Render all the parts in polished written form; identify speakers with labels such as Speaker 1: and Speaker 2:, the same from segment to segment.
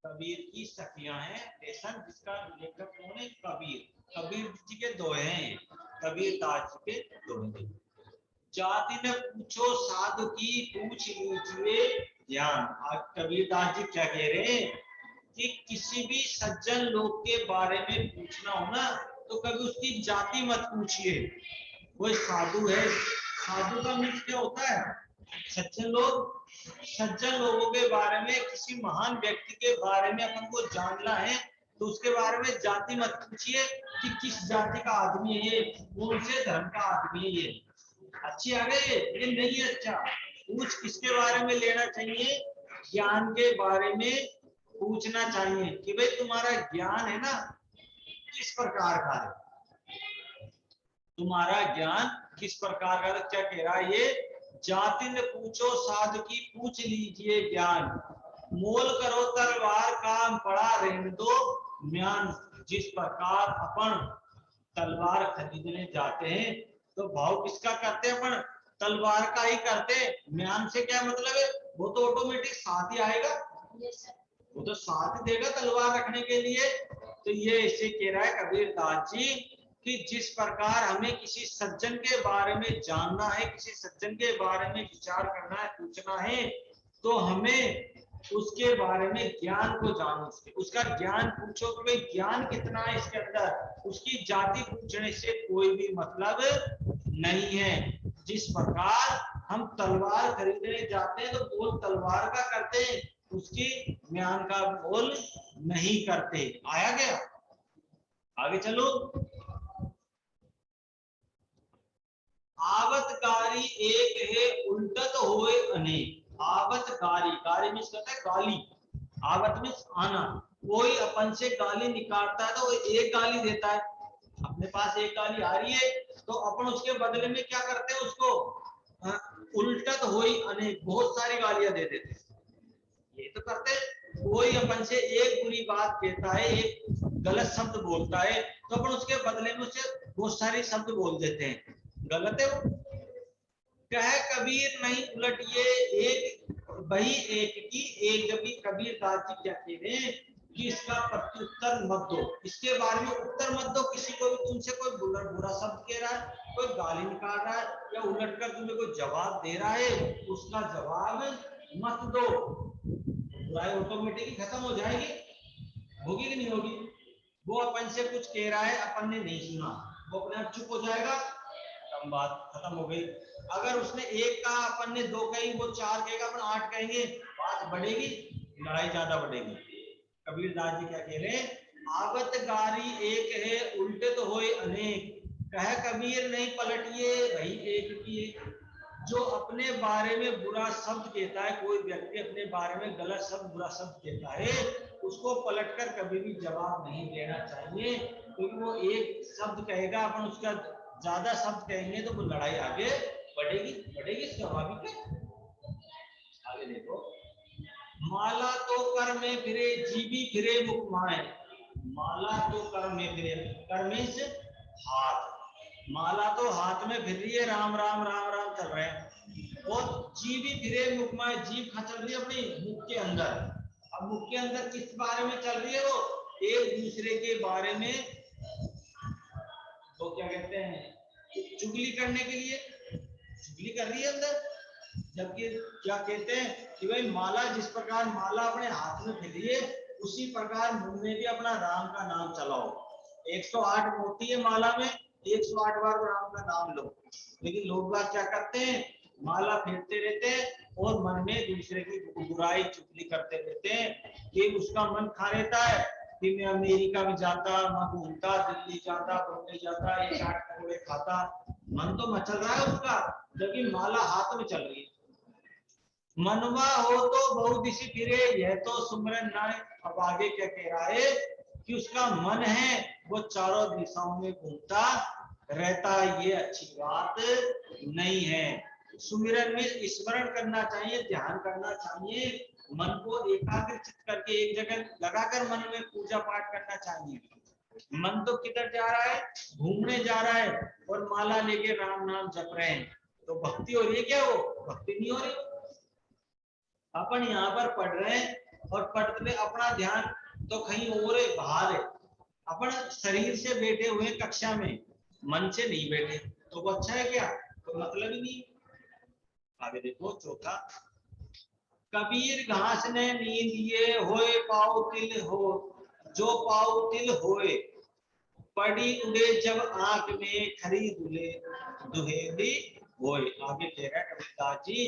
Speaker 1: कबीर की सखियां हैं लेसन, जिसका लेखक कौन है? कबीर। कबीर जी के दोहे हैं, कबीर दास जी के दोहे। जाति न पूछो साधु की, पूछ लीजिए ज्ञान। आज कबीरदास जी क्या कह रहे हैं कि किसी भी सज्जन लोग के बारे में पूछना हो ना, तो कभी उसकी जाति मत पूछिए। कोई साधु है, साधु का मीन्स क्या होता है? सज्जन लोग। सज्जन लोगों के बारे में, किसी महान व्यक्ति के बारे में अपन को जानना है, तो उसके बारे में जाति मत पूछिए कि किस जाति का आदमी है ये, कौन से धर्म का आदमी है ये। अच्छी आ गई, लेकिन नहीं है अच्छा। पूछ किसके बारे में लेना चाहिए? ज्ञान के बारे में पूछना चाहिए कि भाई तुम्हारा ज्ञान है ना किस प्रकार का है, तुम्हारा ज्ञान किस प्रकार का। क्या कह रहा है ये? जाति न पूछो साधु की, पूछ लीजिए ज्ञान। मोल करो तलवार काम पड़ा रहने दो म्यान। जिस प्रकार अपन तलवार खरीदने जाते हैं तो भाव किसका करते हैं? अपन तलवार का ही करते हैं। म्यान से क्या मतलब है? वो तो ऑटोमेटिक साथ ही आएगा, वो तो साथ ही देगा तलवार रखने के लिए। तो ये इसे कह रहा है कबीर दास जी कि जिस प्रकार हमें किसी सज्जन के बारे में जानना है, किसी सज्जन के बारे में विचार करना है, पूछना है, तो हमें उसके बारे में ज्ञान को जानो, उसका ज्ञान पूछो कि भाई ज्ञान कितना है इसके अंदर। उसकी जाति पूछने से कोई भी मतलब नहीं है। जिस प्रकार हम तलवार खरीदने जाते हैं तो बोल तलवार का करते हैं, उसकी ज्ञान का बोल नहीं करते। आया गया? आगे चलो। आवत गारी एक है, उल्टत होए अनेक। आवत गारी, गारी मीन्स कहता है गाली, आवत मीन्स आना। कोई अपन से गाली निकालता है तो वो एक गाली देता है, अपने पास एक गाली आ रही है तो अपन उसके बदले में क्या करते हैं? उसको उल्टत होई अनेक, बहुत सारी गालियां दे देते हैं। ये तो करते हैं। कोई अपन से एक बुरी बात कहता है, एक गलत शब्द बोलता है, तो अपन उसके बदले में उसे बहुत सारे शब्द बोल देते हैं। गलत है वो। कह कबीर नहीं उलटिए एक, वही एक की एक। जब भी कबीर दास जी क्या कह रहे हैं कि इसका प्रत्युत्तर मत दो, इसके बारे में उत्तर मत दो किसी को भी। तुमसे कोई बुरा शब्द कह रहा है, कोई गाली निकाल रहा है, या उलट कर तुम्हें कोई जवाब दे रहा है, उसका जवाब मत दो। बुराई ऑटोमेटिकली खत्म हो जाएगी, होगी कि नहीं होगी? वो अपन से कुछ कह रहा है, अपन ने नहीं सुना, वो अपने आप चुप हो जाएगा, कम बात खत्म हो गई। अगर उसने एक कहा, अपन ने दो कही, वो चार कहेगा, अपन आठ कहेंगे, बात बढ़ेगी, लड़ाई ज्यादा बढ़ेगी। कबीर दास जी क्या कह रहे हैं? आवत गारी एक है, उल्टे तो होए अनेक। कह कबीर नहीं पलटिए वही एक की एक। जो अपने बारे में बुरा शब्द कहता है, कोई व्यक्ति अपने बारे में गलत शब्द, बुरा शब्द कहता है, उसको पलटकर कभी भी जवाब नहीं देना चाहिए, क्योंकि वो एक शब्द कहेगा, अपन उसका ज्यादा शब्द कहेंगे तो वो लड़ाई आगे बढ़ेगी, बढ़ेगी, स्वाभाविक है। आगे देखो। माला तो कर में फिरे, जीवी फिरे मुख माए। माला तो कर में फिरे, कर मीन्स हाथ। माला तो हाथ में फिर रही है, राम राम राम राम चल रहे हैं। और जीवी फिरे मुख माए, जीव खा चल रही है अपनी मुख के अंदर। अब मुख के अंदर किस बारे में चल रही है? वो एक दूसरे के बारे में, तो क्या कहते हैं, चुगली करने के लिए चुगली कर रही है अंदर। जबकि क्या कहते हैं कि भाई माला, जिस प्रकार माला अपने हाथ में फिरिए, उसी प्रकार मुंह में भी अपना राम का नाम चलाओ। 108 मोती है माला में, 108 बार राम का नाम लो। लेकिन लोग बात क्या करते हैं? माला फेरते रहते हैं और मन में दूसरे की बुराई चुगली करते रहते हैं। कि उसका मन खा रहता है कि मैं अमेरिका में जाता, मैं घूमता, दिल्ली जाता, घूमने जाता, ये चाट पकौड़े खाता, मन तो मचल रहा है उसका, जबकि माला हाथ में चल रही है। मनवा हो तो बहुत दिशी फिरे, यह तो सुमरन नाय। अब आगे क्या कह रहा है कि उसका मन है वो चारों दिशाओं में घूमता रहता, ये अच्छी बात नहीं है। सुमिरन में स्मरण करना चाहिए, ध्यान करना चाहिए, मन को एकाग्रचित करके एक जगह लगाकर मन में पूजा पाठ करना चाहिए। मन तो किधर जा रहा है? घूमने जा रहा है, और माला लेके राम नाम जप रहे हैं, तो भक्ति हो रही है क्या? वो भक्ति नहीं हो रही। अपन यहाँ पर पढ़ रहे हैं और पढ़ते में अपना ध्यान तो कहीं और है, बाहर है। अपन शरीर से बैठे हुए कक्षा में, मन से नहीं बैठे, तो वो अच्छा है क्या? तो मतलब ही नहीं। आगे देखो चौथा, कबीर घास ने नींद ये होए पाऊ तिल हो, जो पाऊ तिल होए पड़ी उड़े जब आंख में खरी दुले दुहेली होए। आगे कह रहा है कबीरदास जी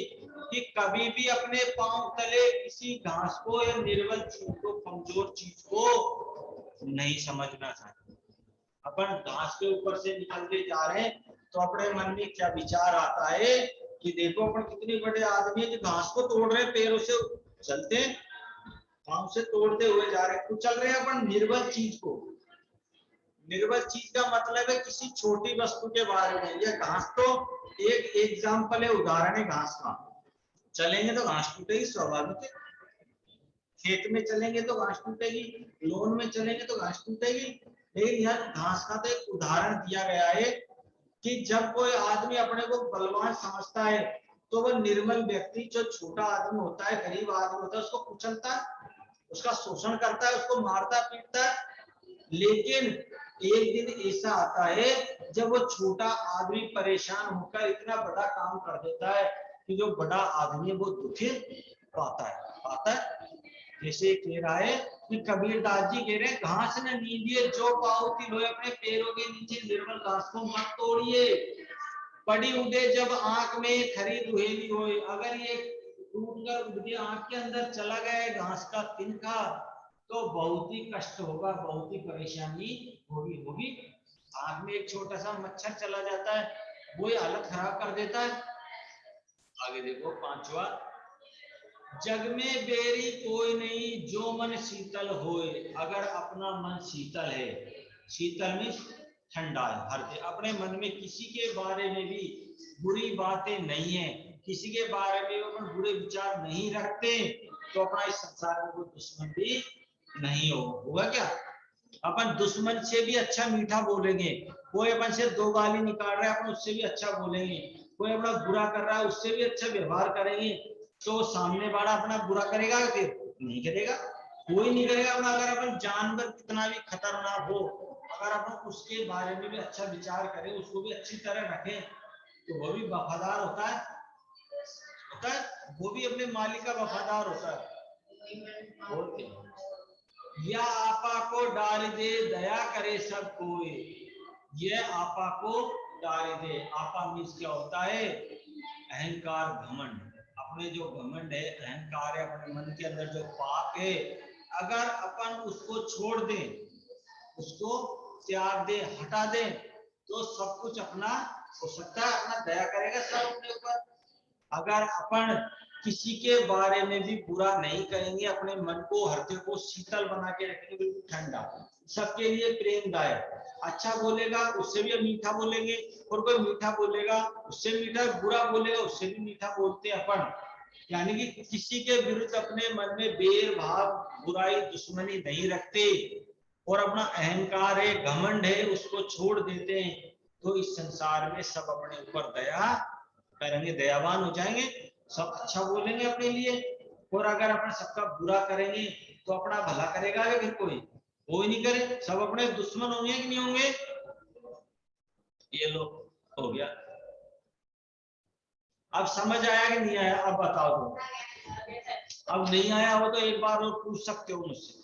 Speaker 1: कि कभी भी अपने पांव तले किसी घास को या निर्बल चीज को, कमजोर चीज को नहीं समझना चाहिए। अपन घास के ऊपर से निकलते जा रहे हैं तो अपने मन में क्या विचार आता है कि देखो अपन कितने बड़े आदमी है जो घास को तोड़ रहे हैं, पैरों से चलते हैं, पांव से तोड़ते हुए जा रहे हैं, तो चल रहे हैं अपन निर्बल चीज को। निर्बल चीज का मतलब है किसी छोटी वस्तु के बारे में। यह घास तो एक एग्जाम्पल है, उदाहरण है घास का। चलेंगे तो घास टूटेगी, स्वाभाविक है। खेत में चलेंगे तो घास टूटेगी, लोन में चलेंगे तो घास टूटेगी। लेकिन यह घास का तो एक उदाहरण दिया गया है कि जब कोई आदमी अपने को बलवान समझता है तो वह निर्बल व्यक्ति, जो छोटा आदमी होता है, गरीब आदमी होता है, उसको कुचलता है, उसका शोषण करता है, उसको मारता पीटता है। लेकिन एक दिन ऐसा आता है जब वो छोटा आदमी परेशान होकर इतना बड़ा काम कर देता है कि जो बड़ा आदमी है वो दुखी पाता है। जैसे कह रहा है कि कबीरदास जी कह रहे हैं, घास न नींदिए जो पाऊ तिल होए, अपने पैरों के नीचे निर्बल घास को मत तोड़िए। पड़ी उड़े जब आंख में खरी दुहेली होए, अगर ये टूट कर उड़ के आंख के अंदर चला गया घास का तिनका तो बहुत ही कष्ट होगा, बहुत ही परेशानी होगी। आंख में एक छोटा सा मच्छर चला जाता है, वो ही हालत खराब कर देता है। आगे देखो पांचवा, जग में बेरी कोई नहीं जो मन शीतल होए। अगर अपना मन शीतल है, शीतल में ठंडा है, हर अपने मन में किसी के बारे में भी बुरी बातें नहीं है, किसी के बारे में अपन बुरे विचार नहीं रखते, तो अपना इस संसार में कोई दुश्मन भी नहीं होगा। क्या अपन दुश्मन से भी अच्छा मीठा बोलेंगे, कोई अपन से दो गाली निकाल रहा है अपन उससे भी अच्छा बोलेंगे, कोई अपना बुरा कर रहा है उससे भी अच्छा व्यवहार करेंगे, तो सामने वाला अपना बुरा करेगा कि नहीं करेगा? कोई नहीं करेगा। अगर अपन जानवर कितना भी खतरनाक हो, अगर अपन उसके बारे में भी अच्छा विचार करें, उसको भी अच्छी तरह रखें, तो वो भी वफादार होता है, वो भी अपने मालिक का वफादार होता है। या आपा को डाल दे दया करे सब कोई, ये आपा को डाल दे। आपा मीन्स क्या होता है? अहंकार, घमंड। अपने जो घमंड है, अहंकार है, अपने मन के अंदर जो पाप है, अगर अपन उसको छोड़ दें, उसको त्याग दे, हटा दे, तो सब कुछ अपना हो सकता है, अपना दया करेगा सब अपने ऊपर। अगर अपन किसी के बारे में भी बुरा नहीं करेंगे, अपने मन को, हृदय को शीतल बना के रखेंगे, बिल्कुल ठंडा, सबके लिए प्रेमदायक, अच्छा बोलेगा उससे भी मीठा बोलेंगे, और कोई मीठा बोलेगा उससे मीठा, बुरा बोलेगा उससे भी मीठा बोलते अपन। यानी कि किसी के विरुद्ध अपने मन में बैर भाव, बुराई, दुश्मनी नहीं रखते, और अपना अहंकार है, घमंड है, उसको छोड़ देते हैं, तो इस संसार में सब अपने ऊपर दया करेंगे, दयावान हो जाएंगे, सब अच्छा बोलेंगे अपने लिए। और अगर अपन सबका बुरा करेंगे तो अपना भला करेगा क्या? फिर कोई नहीं करे, सब अपने दुश्मन होंगे कि नहीं होंगे? ये लो हो गया। अब समझ आया कि नहीं आया? अब बताओ तुम। अब नहीं आया हो तो एक बार और पूछ सकते हो मुझसे।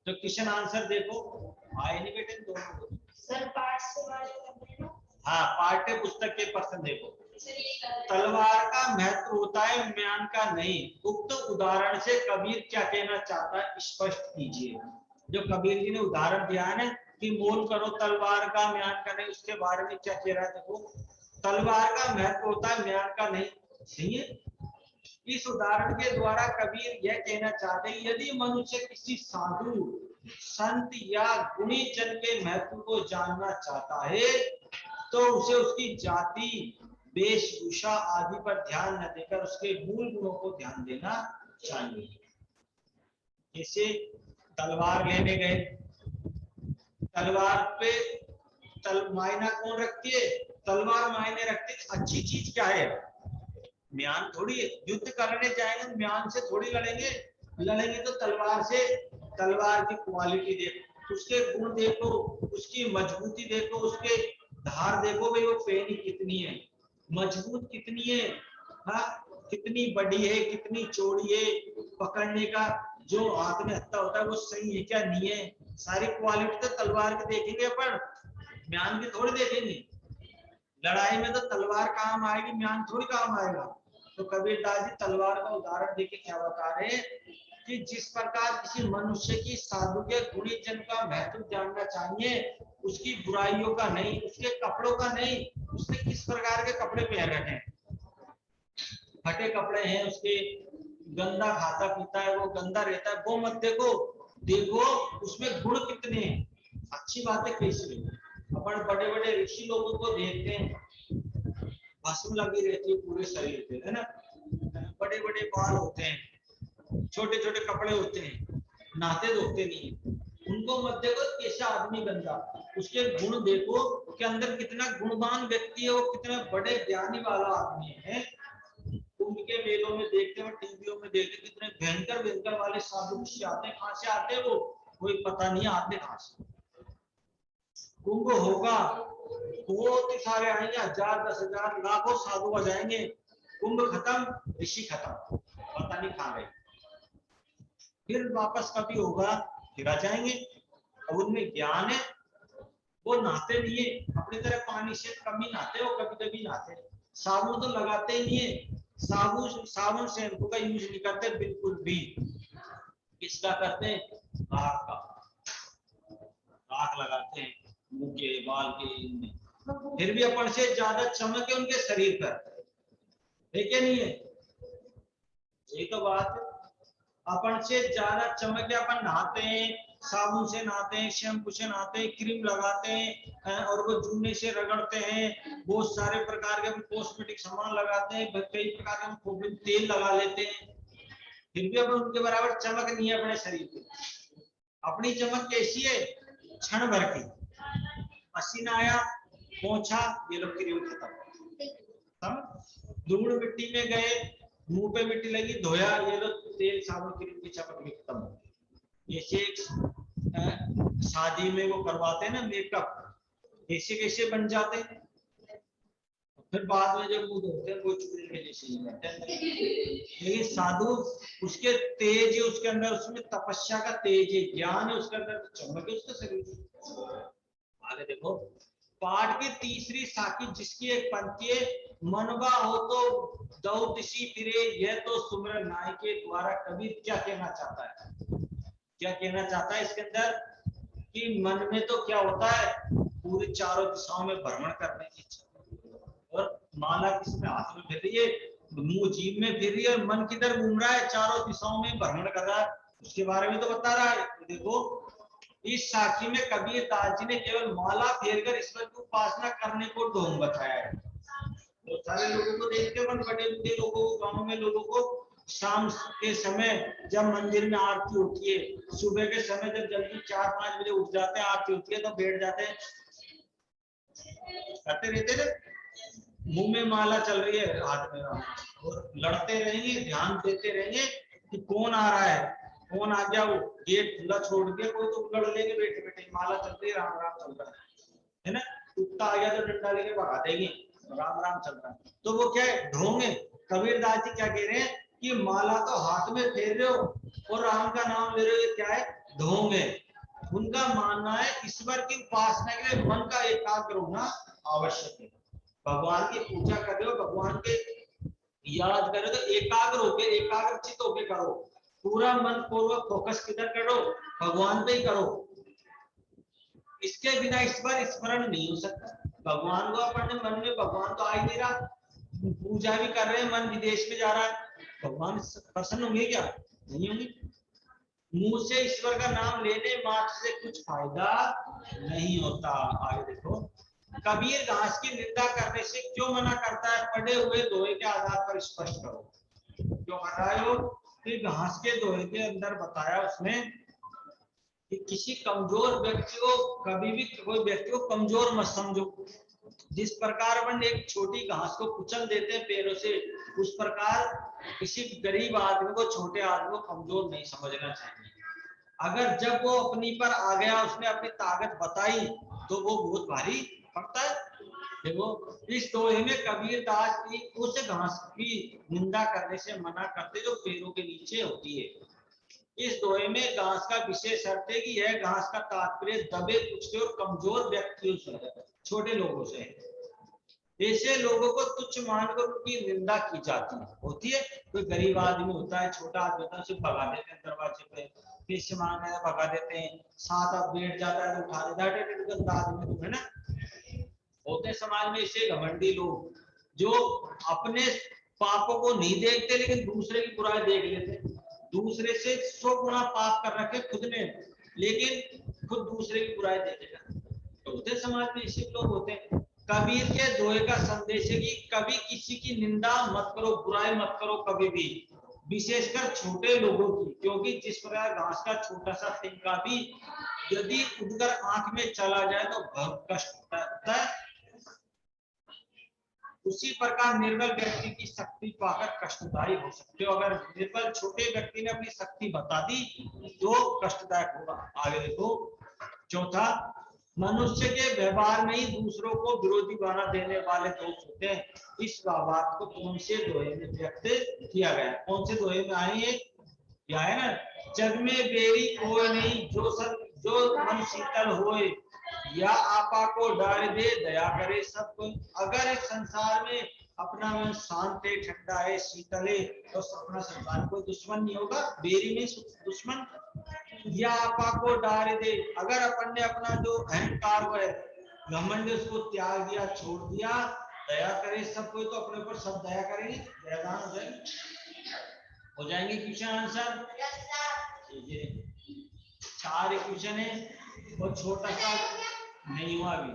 Speaker 1: तो क्वेश्चन आंसर देखो, आए नहीं बेटे दोनों सर? पाठ से, हाँ, पाठ्य पुस्तक के प्रश्न देखो। तलवार का महत्व होता है, म्यान का नहीं। उक्त उदाहरण से कबीर क्या कहना चाहता है स्पष्ट कीजिए। जो कबीर जी ने उदाहरण दिया है ना कि मोल करो तलवार का, म्यान का नहीं, उसके बारे में क्या कह रहा है देखो। तलवार का महत्व होता है, म्यान का नहीं, सही है। इस उदाहरण के द्वारा कबीर यह कहना चाहते हैं, यदि मनुष्य किसी साधु, संत या गुणी जन के महत्व को जानना चाहता है तो उसे उसकी जाति, वेशभूषा आदि पर ध्यान न देकर उसके मूल गुणों को ध्यान देना चाहिए। जैसे तलवार लेने गए, तलवार पे मायना कौन रखती है? तलवार मायने रखती है। अच्छी चीज क्या है? म्यान थोड़ी है। युद्ध करने जाएंगे म्यान से थोड़ी लड़ेंगे, लड़ेंगे तो तलवार से, तलवार की क्वालिटी देखो, उसके गुण देखो, उसकी मजबूती देखो, उसके धार देखो भाई वो पेनी कितनी है, मजबूत कितनी है, हाँ कितनी बड़ी है, कितनी चौड़ी है, पकड़ने का जो हाथ में हत्था होता है वो सही है क्या नहीं है, सारी क्वालिटी तो तलवार की देखेंगे अपन, म्यान की थोड़ी देखेंगे। लड़ाई में तो तलवार काम आएगी, म्यान थोड़ी काम आएगा। तो कबीरदास जी तलवार का उदाहरण देके क्या बता रहे हैं कि जिस प्रकार किसी मनुष्य की साधु के गुणी जन का महत्व जानना चाहिए, उसकी बुराइयों का नहीं, उसके कपड़ों का नहीं, उसने किस प्रकार के कपड़े पहन रखे हैं, फटे कपड़े हैं उसके, गंदा खाता पीता है, वो गंदा रहता है, वो मत देखो, देखो उसमें गुण कितने हैं, अच्छी बातें कैसी है। अपन बड़े बड़े ऋषि लोगों को देखते हैं, भस्म लगी रहती है पूरे शरीर पे, है ना, बड़े बड़े बाल होते हैं, छोटे छोटे कपड़े होते हैं, नहाते धोते नहीं है, उनको मत देखो कैसा आदमी गंदा, उसके गुण देखो कि अंदर कितना गुणवान व्यक्ति है, वो कितना बड़े ज्ञानी वाला आदमी है। कुंभ के मेलों में देखते हैं, टीवियों में देखते कितने भयंकर भयंकर वाले साधु ऋषि आते हैं, कहां से आते हैं वो कोई पता नहीं आते कहां से। कुंभ होगा, बहुत ही सारे आएंगे, 1000 10,000 लाखों साधु आ जाएंगे, कुंभ खत्म, ऋषि खत्म, पता नहीं कहां गए, फिर वापस कभी होगा फिर आ जाएंगे। अब उनमें ज्ञान है, वो नहाते नहीं है, अपनी तरह पानी से कम ही नहाते, वो कभी कभी नहाते, साबुन तो लगाते ही नहीं है, साबुन शैम्पू का यूज नहीं करते बिल्कुल भी, किसका करते हैं, राख का, राख लगाते हैं मुंह के बाल के इनमें, फिर भी अपन से ज्यादा चमक है उनके शरीर पर, है क्या नहीं है, यही तो बात है, अपन से ज्यादा चमक है, अपन नहाते हैं, साबुन से नहाते हैं, शैम्पू से नहाते हैं, क्रीम लगाते हैं और वो जूने से रगड़ते हैं, बहुत सारे प्रकार के कॉस्मेटिक सामान लगाते हैं, कई प्रकार के तेल लगा लेते हैं, फिर भी अपन उनके बराबर चमक नहीं है अपने शरीर पे। अपनी चमक कैसी है, क्षण भर की, पसीना आया पहुंचा, ये लोग क्रीम खत्म, धूल मिट्टी में गए, मुंह पे मिट्टी लगी धोया, ये लोग तेल साबुन क्रीम की चमक भी खत्म हो गई। जैसे शादी में वो करवाते हैं ना मेकअप, ऐसे कैसे बन जाते हैं, फिर बाद में जब मुंह धोते हैं वो चुड़ैल के जैसे ही रहते हैं। लेकिन साधु उसके तेज है, उसके अंदर उसमें तपस्या का तेज है, ज्ञान है उसके अंदर, चमक है उसका शरीर। आगे देखो, पाठ की तीसरी साखी जिसकी एक पंक्ति है, मनवा हो तो दो दिशी फिरे, यह तो सुमरन नाई के द्वारा कबीर क्या कहना चाहता है, क्या कहना चाहता है इसके अंदर कि मन में तो क्या होता है, पूरी चारों दिशाओं में भ्रमण करने की इच्छा, और माला किसमें हाथ में फिर रही है, मुंह जीभ में फिर रही है, और मन किधर घूम रहा है, चारों दिशाओं में भ्रमण कर रहा है, उसके बारे में तो बता रहा है। तो देखो इस साखी में कबीर दास जी ने केवल माला फेरकर ईश्वर की उपासना करने को ढोंग बताया है। तो सारे लोगों को देखते हो, बड़े बड़े लोगों को, गांव में लोगों को शाम के समय जब मंदिर में आरती होती है, सुबह के समय जब जल्दी 4-5 बजे उठ जाते हैं, आरती होती है तो बैठ जाते हैं, करते रहते थे, मुंह में माला चल रही है, हाथ में और लड़ते रहेंगे, ध्यान देते रहेंगे कि कौन आ रहा है, कौन आ गया, वो गेट खुला छोड़ दिया कोई तो लड़ लेंगे, बैठे बैठे माला चल रही है, राम राम चल रहा है ना, कुत्ता आ गया तो डंडा लेके भगा देंगे, राम राम चल रहा है, तो वो क्या है, ढोंग है। कबीरदास जी क्या कह रहे हैं कि माला तो हाथ में फेर रहे हो और राम का नाम ले रहे हो, ये क्या है, ढोंग है। उनका मानना है ईश्वर की उपासना के लिए मन का एकाग्र होना आवश्यक है, भगवान की पूजा कर रहे हो, भगवान के याद कर रहे हो तो एकाग्र होके, एकाग्रचित होके करो, पूरा मन पूर्वक फोकस किधर करो, भगवान पे ही करो, इसके बिना ईश्वर स्मरण नहीं हो सकता। भगवान को अपने मन में, भगवान तो आ ही नहीं रहा, पूजा भी कर रहे हैं, मन विदेश में जा रहा है, भगवान प्रसन्न होंगे क्या, नहीं होंगे। मुंह से ईश्वर का नाम लेने मात्र से कुछ फायदा नहीं होता। आगे देखो, कबीर घास की निंदा करने से क्यों मना करता है, पढ़े हुए दोहे के आधार पर स्पष्ट करो, क्यों हटाए हो कि घास के दोहे के अंदर बताया उसने कि किसी कमजोर व्यक्ति को कभी भी कोई व्यक्ति को कमजोर मत समझो। जिस प्रकार अपन एक छोटी घास को कुचल देते हैं पैरों से, उस प्रकार किसी गरीब आदमी को, छोटे आदमी को कमजोर नहीं समझना चाहिए। अगर जब वो अपनी पर आ गया, उसने अपनी ताकत बताई, तो वो बहुत भारी पड़ता है। देखो इस दोहे में कबीर दास की उस घास की निंदा करने से मना करते जो पैरों के नीचे होती है। इस दोहे में घास का विशेष अर्थ है कि यह घास का तात्पर्य दबे कुचले और कमजोर व्यक्तियों से है, छोटे लोगों से है। ऐसे लोगों को तुच्छ मानकर उनकी निंदा की जाती है, होती है। कोई गरीब आदमी होता है, छोटा आदमी होता है, उसे भगा देते हैं दरवाजे पे, पैसे मांगने भगा देते हैं, साथ अब बैठ जाता है तो उठा देता है, गंदा आदमी तो है ना। होते समाज में ऐसे घमंडी लोग जो अपने पापों को नहीं देखते लेकिन दूसरे की बुराई देख लेते, दूसरे से 100 गुना पाप कर रखे खुद ने, लेकिन खुद दूसरे की बुराई देखेगा। तो होते समाज में ऐसे लोग होते हैं। कबीर के दोहे का संदेश है कि कभी किसी की निंदा मत करो, बुराई मत करो कभी भी, विशेषकर छोटे लोगों की, क्योंकि जिस प्रकार घास का छोटा सा तिनका भी यदि उड़कर आंख में चला जाए तो बहुत कष्ट होता है, उसी प्रकार निर्बल व्यक्ति की शक्ति पाकर कष्टदायी हो सकते हो। अगर निर्बल छोटे व्यक्ति ने अपनी शक्ति बता दी तो कष्टदायक होगा। आगे देखो चौथा, मनुष्य के व्यवहार में ही दूसरों को विरोधी बना देने वाले दोष होते हैं। इस बात को कौन से दोहे में व्यक्त किया गया है? कौन से दोहे में आए हैं? क्या है ना, जग में बेरी कोई नहीं, जो मन शीतल होए, या आपा को डाल दे दया करे सब कोई। अगर इस संसार में अपना मन शांत है, ठंडा है, शीतल है, तो अपना संसार कोई दुश्मन नहीं होगा, बेरी में दुश्मन। या आपा को डाल दे, अगर अपन ने अपना जो अहंकार है, घमंड, उसको त्याग दिया, छोड़ दिया, दया करे सब कोई, तो अपने ऊपर सब दया करेंगे, दयावान हो जाएंगे। क्वेश्चन आंसर ठीक है, 4 क्वेश्चन है और छोटा सा नहीं हुआ अभी।